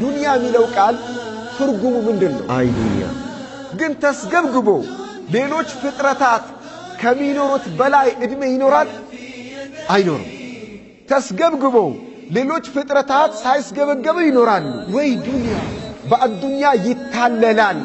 ዱንያ የሚለው ቃል ትርጉሙ ምንድነው? አይ ዱንያ ግን ተስገብግቦ ሌሎች ፍጥረታት ከሚኖሩት በላይ እድሜ ይኖራል አይኖርም? ተስገብግቦ ሌሎች ፍጥረታት ሳይስገበገቡ ይኖራሉ ወይ? ዱንያ በአዱንያ ይታለላል፣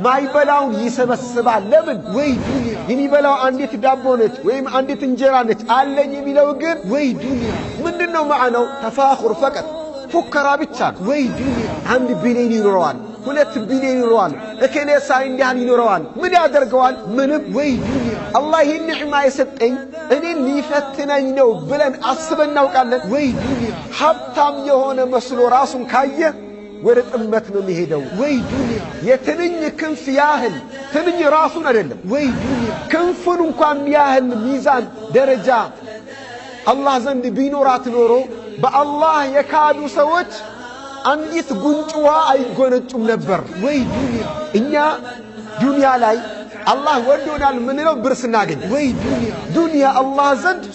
ማይበላውን ይሰበስባል። ለምን? ወይ ዱንያ የሚበላው አንዲት ዳቦ ነች ወይም አንዲት እንጀራ ነች አለኝ የሚለው ግን ወይ ዱንያ ምንድነው ማዕናው? ተፋኹር ፈቀጥ ፉከራ ብቻ ነው። ወይ ዱንያ 1 ቢሊዮን ይኖረዋል፣ 2 ቢሊዮን ይኖረዋል፣ እከሌ ሳይ እንዲያን ይኖረዋል። ምን ያደርገዋል? ምንም። ወይ ዱንያ አላህ ይህን ኒዕማ የሰጠኝ እኔን ሊፈትነኝ ነው ብለን አስበን እናውቃለን? ወይ ዱንያ ሀብታም የሆነ መስሎ ራሱን ካየ ወደ ጥመት ነው የሚሄደው። ወይ ዱንያ የትንኝ ክንፍ ያህል ትንኝ ራሱን አይደለም፣ ወይ ዱንያ ክንፉን እንኳን ያህል ሚዛን ደረጃ አላህ ዘንድ ቢኖራት ኖሮ በአላህ የካዱ ሰዎች አንዲት ጉንጭዋ አይጎነጩም ነበር። ወይ ዱንያ እኛ ዱንያ ላይ አላህ ወዶናል ምንለው ብር ስናገኝ። ወይ ዱንያ ዱንያ አላህ ዘንድ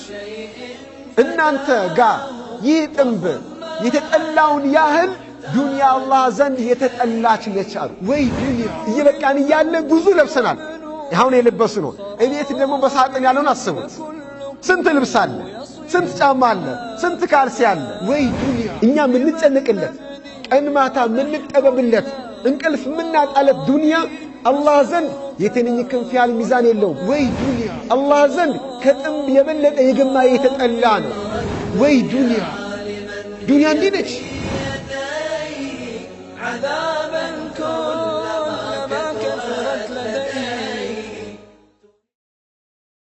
እናንተ ጋር ይህ ጥንብ የተጠላውን ያህል ዱንያ አላህ ዘንድ የተጠላች ነች አሉ። ወይ ዱንያ እየበቃን እያለ ብዙ ለብሰናል፣ አሁን የለበሱ ነው። እቤት ደግሞ በሳጥን ያለውን አስቡት። ስንት ልብስ አለ፣ ስንት ጫማ አለ፣ ስንት ካልሲ አለ። ወይ ዱንያ እኛ ምንጨነቅለት ቀን ማታ ምንጠበብለት እንቅልፍ ምናጣለት ዱንያ አላህ ዘንድ የትንኝ ክንፍ ያህል ሚዛን የለውም። ወይ ዱንያ አላህ ዘንድ ከጥንብ የበለጠ የገማ የተጠላ ነው። ወይ ዱንያ ዱንያ እንዲህ ነች።